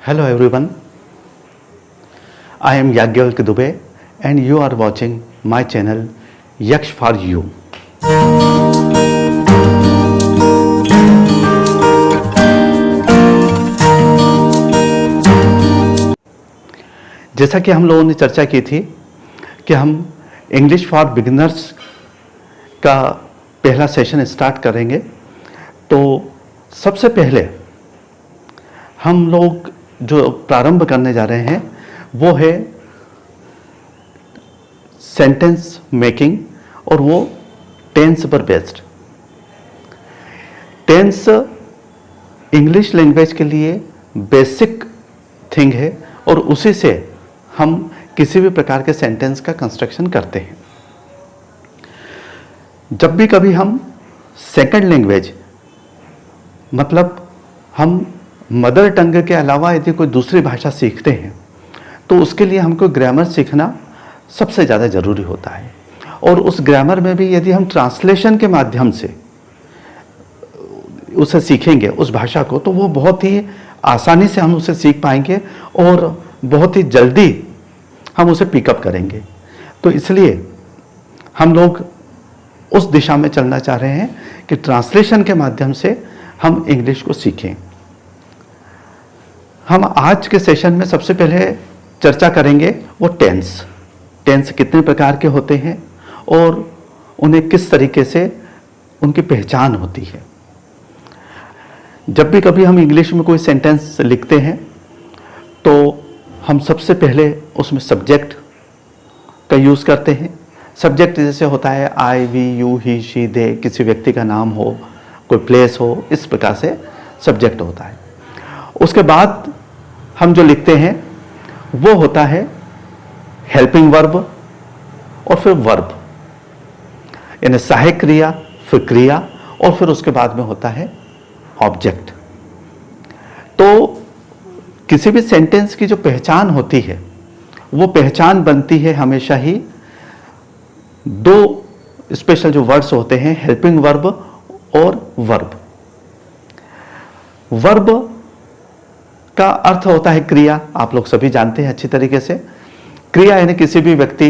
Hello everyone, I am Yagyavalkar Dubey and you are watching my channel Yaksh for You. जैसा कि हम लोगों ने चर्चा की थी कि हम इंग्लिश फॉर बिगिनर्स का पहला सेशन स्टार्ट करेंगे, तो सबसे पहले हम लोग जो प्रारंभ करने जा रहे हैं वो है सेंटेंस मेकिंग, और वो टेंस पर बेस्ड। टेंस इंग्लिश लैंग्वेज के लिए बेसिक थिंग है और उसी से हम किसी भी प्रकार के सेंटेंस का कंस्ट्रक्शन करते हैं। जब भी कभी हम सेकंड लैंग्वेज, मतलब हम मदर टंग के अलावा यदि कोई दूसरी भाषा सीखते हैं तो उसके लिए हमको ग्रामर सीखना सबसे ज़्यादा ज़रूरी होता है। और उस ग्रामर में भी यदि हम ट्रांसलेशन के माध्यम से उसे सीखेंगे उस भाषा को, तो वो बहुत ही आसानी से हम उसे सीख पाएंगे और बहुत ही जल्दी हम उसे पिकअप करेंगे। तो इसलिए हम लोग उस दिशा में चलना चाह रहे हैं कि ट्रांसलेशन के माध्यम से हम इंग्लिश को सीखें। हम आज के सेशन में सबसे पहले चर्चा करेंगे वो टेंस कितने प्रकार के होते हैं और उन्हें किस तरीके से उनकी पहचान होती है। जब भी कभी हम इंग्लिश में कोई सेंटेंस लिखते हैं तो हम सबसे पहले उसमें सब्जेक्ट का यूज़ करते हैं। सब्जेक्ट जैसे होता है आई, वी, यू, ही, शी, दे, किसी व्यक्ति का नाम हो, कोई प्लेस हो, इस प्रकार से सब्जेक्ट होता है। उसके बाद हम जो लिखते हैं वो होता है हेल्पिंग वर्ब और फिर वर्ब, यानी सहायक क्रिया, फिर क्रिया, और फिर उसके बाद में होता है ऑब्जेक्ट। तो किसी भी सेंटेंस की जो पहचान होती है वो पहचान बनती है हमेशा ही दो स्पेशल जो वर्ड्स होते हैं, हेल्पिंग वर्ब और वर्ब। वर्ब का अर्थ होता है क्रिया, आप लोग सभी जानते हैं अच्छी तरीके से। क्रिया यानी किसी भी व्यक्ति,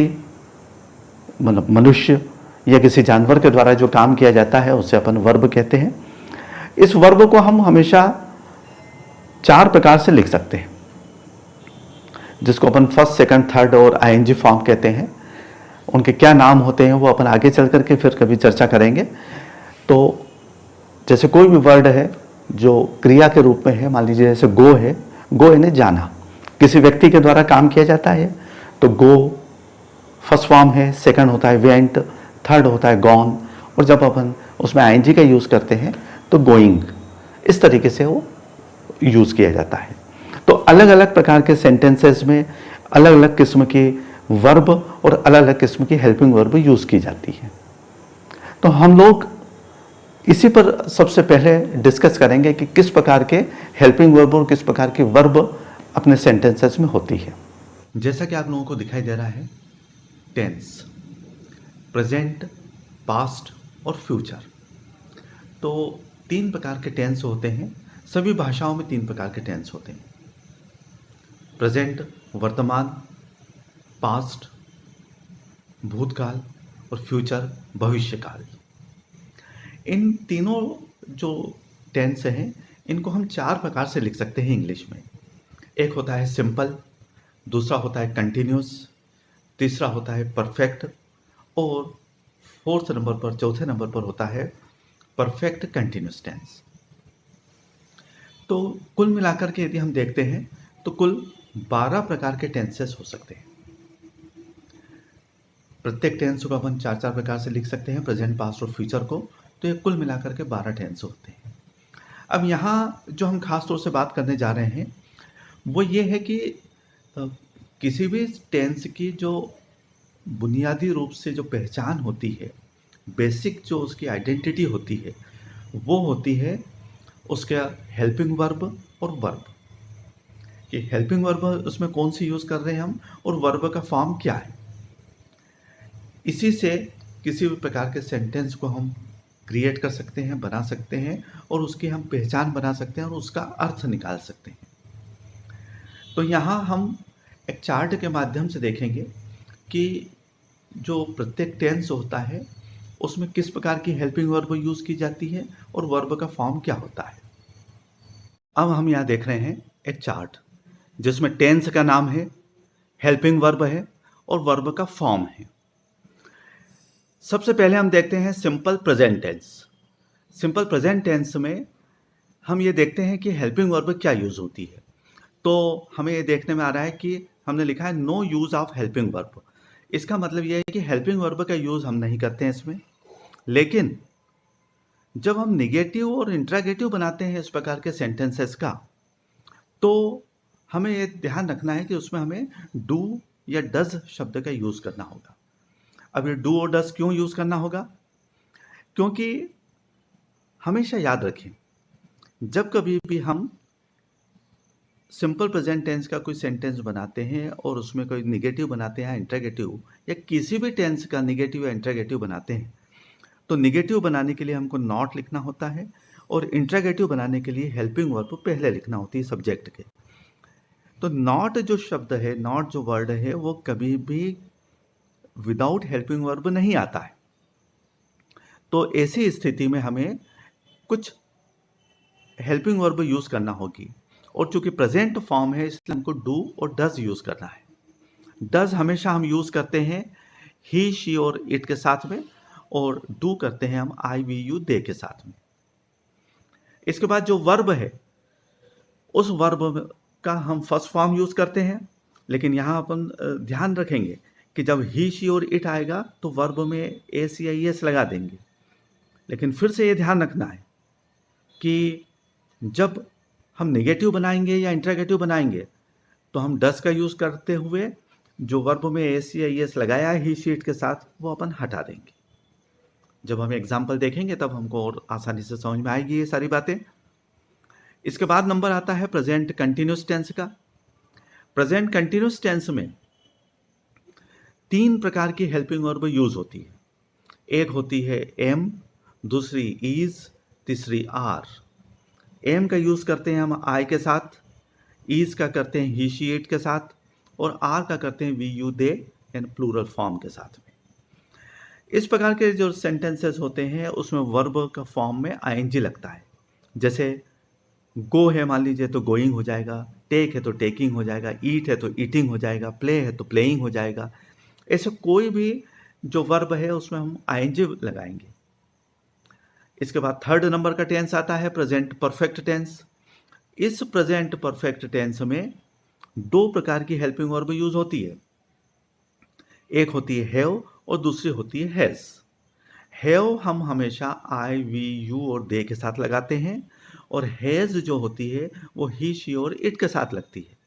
मतलब मनुष्य या किसी जानवर के द्वारा जो काम किया जाता है उसे अपन वर्ब कहते हैं। इस वर्ब को हम हमेशा चार प्रकार से लिख सकते हैं, जिसको अपन फर्स्ट, सेकंड, थर्ड और आईएनजी फॉर्म कहते हैं। उनके क्या नाम होते हैं वो अपन आगे चल करके फिर कभी चर्चा करेंगे। तो जैसे कोई भी वर्ड है जो क्रिया के रूप में है, मान लीजिए जैसे गो है, गो यानी जाना, किसी व्यक्ति के द्वारा काम किया जाता है तो गो फर्स्ट फॉर्म है, सेकंड होता है वेंट, थर्ड होता है गॉन, और जब अपन उसमें आईएनजी का यूज़ करते हैं तो गोइंग। इस तरीके से वो यूज़ किया जाता है। तो अलग अलग प्रकार के सेंटेंसेस में अलग अलग किस्म की वर्ब और अलग अलग किस्म की हेल्पिंग वर्ब यूज़ की जाती है। तो हम लोग इसी पर सबसे पहले डिस्कस करेंगे कि किस प्रकार के हेल्पिंग वर्ब और किस प्रकार की वर्ब अपने सेंटेंसेस में होती है। जैसा कि आप लोगों को दिखाई दे रहा है, टेंस, प्रेजेंट, पास्ट और फ्यूचर। तो तीन प्रकार के टेंस होते हैं। सभी भाषाओं में तीन प्रकार के टेंस होते हैं: प्रेजेंट वर्तमान, पास्ट भूतकाल और फ्यूचर भविष्यकाल। इन तीनों जो टेंस हैं इनको हम चार प्रकार से लिख सकते हैं इंग्लिश में। एक होता है सिंपल, दूसरा होता है कंटिन्यूस, तीसरा होता है परफेक्ट, और फोर्थ नंबर पर, चौथे नंबर पर होता है परफेक्ट कंटिन्यूस टेंस। तो कुल मिलाकर के यदि हम देखते हैं तो कुल 12 प्रकार के टेंसेस हो सकते हैं। प्रत्येक टेंस को अपन चार चार प्रकार से लिख सकते हैं, प्रेजेंट, पास्ट और फ्यूचर को। तो ये कुल मिलाकर के 12 टेंस होते हैं। अब यहाँ जो हम खास तौर से बात करने जा रहे हैं वो ये है कि किसी भी टेंस की जो बुनियादी रूप से जो पहचान होती है, बेसिक जो उसकी आइडेंटिटी होती है, वो होती है उसका हेल्पिंग वर्ब और वर्ब। कि हेल्पिंग वर्ब उसमें कौन सी यूज़ कर रहे हैं हम, और वर्ब का फॉर्म क्या है। इसी से किसी भी प्रकार के सेंटेंस को हम क्रिएट कर सकते हैं, बना सकते हैं, और उसकी हम पहचान बना सकते हैं और उसका अर्थ निकाल सकते हैं। तो यहाँ हम एक चार्ट के माध्यम से देखेंगे कि जो प्रत्येक टेंस होता है उसमें किस प्रकार की हेल्पिंग वर्ब यूज़ की जाती है और वर्ब का फॉर्म क्या होता है। अब हम यहाँ देख रहे हैं एक चार्ट जिसमें टेंस का नाम है, हेल्पिंग वर्ब है और वर्ब का फॉर्म है। सबसे पहले हम देखते हैं simple present tense. Simple present tense में हम ये देखते हैं कि हेल्पिंग वर्ब क्या यूज़ होती है। तो हमें ये देखने में आ रहा है कि हमने लिखा है no use of helping verb. इसका मतलब ये है कि हेल्पिंग वर्ब का यूज़ हम नहीं करते हैं इसमें। लेकिन जब हम निगेटिव और इंट्रागेटिव बनाते हैं इस प्रकार के सेंटेंसेस का, तो हमें ये ध्यान रखना है कि उसमें हमें डू या डज शब्द का यूज़ करना होगा। अब ये डू और डज क्यों यूज़ करना होगा? क्योंकि हमेशा याद रखें, जब कभी भी हम सिंपल प्रेजेंट टेंस का कोई सेंटेंस बनाते हैं और उसमें कोई निगेटिव बनाते हैं, इंट्रागेटिव या किसी भी टेंस का निगेटिव या इंट्रागेटिव बनाते हैं, तो निगेटिव बनाने के लिए हमको नॉट लिखना होता है और इंट्रागेटिव बनाने के लिए हेल्पिंग वर्ब पहले लिखना होती है सब्जेक्ट के। तो नॉट जो शब्द है, नॉट जो वर्ड है, वो कभी भी विदाउट हेल्पिंग वर्ब नहीं आता है। तो ऐसी स्थिति में हमें कुछ हेल्पिंग वर्ब यूज़ करना होगी और चूंकि प्रेजेंट फॉर्म है इसलिए हमको डू और डज यूज़ करना है। डज हमेशा हम यूज़ करते हैं ही, शी और इट के साथ में, और डू करते हैं हम आई, वी, यू, दे के साथ में। इसके बाद जो वर्ब है उस वर्ब का हम फर्स्ट फॉर्म यूज़ करते हैं, लेकिन यहाँ अपन ध्यान रखेंगे कि जब ही, शी और इट आएगा तो वर्ब में एस या एस लगा देंगे। लेकिन फिर से ये ध्यान रखना है कि जब हम नेगेटिव बनाएंगे या इंट्रागेटिव बनाएंगे तो हम डस का यूज़ करते हुए जो वर्ब में एस या एस लगाया है ही, शी, इट के साथ, वो अपन हटा देंगे। जब हम एग्जाम्पल देखेंगे तब हमको और आसानी से समझ में आएगी ये सारी बातें। इसके बाद नंबर आता है प्रेजेंट कंटिन्यूस टेंस का। प्रेजेंट कंटिन्यूस टेंस में 3 प्रकार की हेल्पिंग वर्ब यूज होती है। एक होती है एम, दूसरी इज, तीसरी आर। एम का यूज करते हैं हम आई के साथ, इज का करते हैं ही, शी, इट के साथ, और आर का करते हैं वी, यू, दे यानी प्लूरल फॉर्म के साथ में। इस प्रकार के जो सेंटेंसेस होते हैं उसमें वर्ब का फॉर्म में आईएनजी लगता है। जैसे गो है मान लीजिए तो गोइंग हो जाएगा, टेक है तो टेकिंग हो जाएगा, ईट है तो ईटिंग हो जाएगा, प्ले है तो प्लेइंग हो जाएगा। ऐसे कोई भी जो वर्ब है उसमें हम आईएनजी लगाएंगे। इसके बाद थर्ड नंबर का टेंस आता है प्रेजेंट परफेक्ट टेंस। इस प्रेजेंट परफेक्ट टेंस में 2 प्रकार की हेल्पिंग वर्ब यूज होती है। एक होती है हैव और दूसरी होती है हैज। हैव हम हमेशा आई, वी, यू और दे के साथ लगाते हैं, और हैज जो होती है वो ही, शी और इट के साथ लगती है।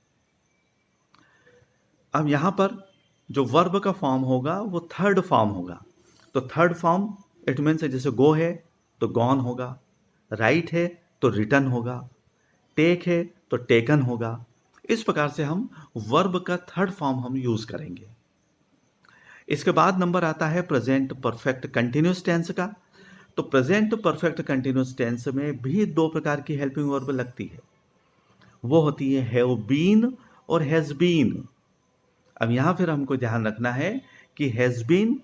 अब यहां पर जो वर्ब का फॉर्म होगा वो थर्ड फॉर्म होगा। तो थर्ड फॉर्म इट मीन्स जैसे गो है तो गॉन होगा, राइट है तो रिटर्न होगा, टेक है तो टेकन होगा। इस प्रकार से हम वर्ब का थर्ड फॉर्म हम यूज करेंगे। इसके बाद नंबर आता है प्रेजेंट परफेक्ट कंटिन्यूस टेंस का। तो प्रेजेंट परफेक्ट कंटिन्यूस टेंस में भी 2 प्रकार की हेल्पिंग वर्ब लगती है। वो होती है हैव बीन और हैज बीन। अब यहां फिर हमको ध्यान रखना है कि has been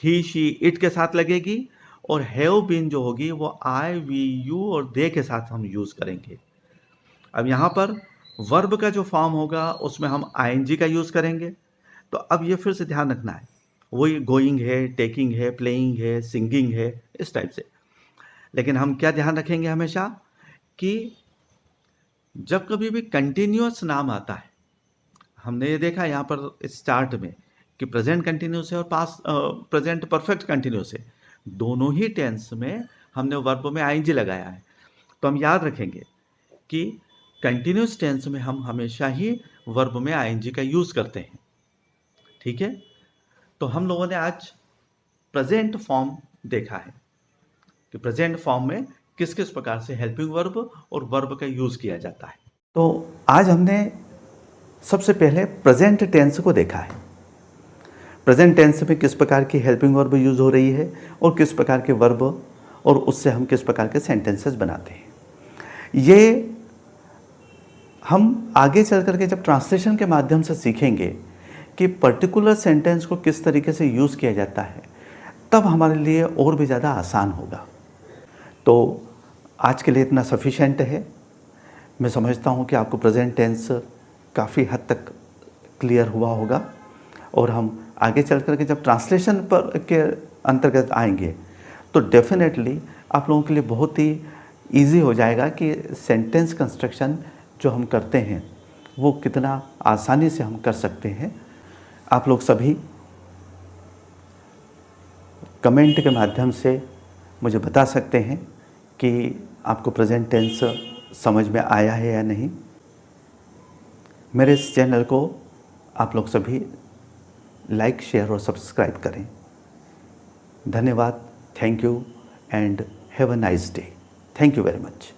he, she, it के साथ लगेगी, और हैव बीन जो होगी वो आई, वी, यू और दे के साथ हम यूज करेंगे। अब यहां पर वर्ब का जो फॉर्म होगा उसमें हम आईएनजी का यूज करेंगे। तो अब ये फिर से ध्यान रखना है, वही गोइंग है, टेकिंग है, प्लेइंग है, सिंगिंग है, इस टाइप से। लेकिन हम क्या ध्यान रखेंगे हमेशा कि जब कभी भी कंटिन्यूअस नाम आता है, हमने ये देखा यहाँ पर इस चार्ट में कि प्रेजेंट कंटिन्यूअस है और पास्ट प्रेजेंट परफेक्ट कंटिन्यूअस है, दोनों ही टेंस में हमने वर्ब में आईएनजी लगाया है। तो हम याद रखेंगे कि कंटिन्यूअस टेंस में हम हमेशा ही वर्ब में आईएनजी का यूज करते हैं। ठीक है, तो हम लोगों ने आज प्रेजेंट फॉर्म देखा है कि प्रेजेंट फॉर्म में किस किस प्रकार से हेल्पिंग वर्ब और वर्ब का यूज किया जाता है। तो आज हमने सबसे पहले प्रेजेंट टेंस को देखा है। प्रेजेंट टेंस में किस प्रकार की हेल्पिंग वर्ब यूज हो रही है और किस प्रकार के वर्ब, और उससे हम किस प्रकार के सेंटेंसेस बनाते हैं। ये हम आगे चल करके जब ट्रांसलेशन के माध्यम से सीखेंगे कि पर्टिकुलर सेंटेंस को किस तरीके से यूज़ किया जाता है, तब हमारे लिए और भी ज़्यादा आसान होगा। तो आज के लिए इतना सफिशिएंट है। मैं समझता हूँ कि आपको प्रेजेंट टेंस काफ़ी हद तक क्लियर हुआ होगा, और हम आगे चल कर के जब ट्रांसलेशन पर के अंतर्गत आएंगे तो डेफिनेटली आप लोगों के लिए बहुत ही ईजी हो जाएगा कि सेंटेंस कंस्ट्रक्शन जो हम करते हैं वो कितना आसानी से हम कर सकते हैं। आप लोग सभी कमेंट के माध्यम से मुझे बता सकते हैं कि आपको प्रेजेंट टेंस समझ में आया है या नहीं। मेरे इस चैनल को आप लोग सभी लाइक, शेयर और सब्सक्राइब करें। धन्यवाद। Thank you and have a nice day. Thank you very much.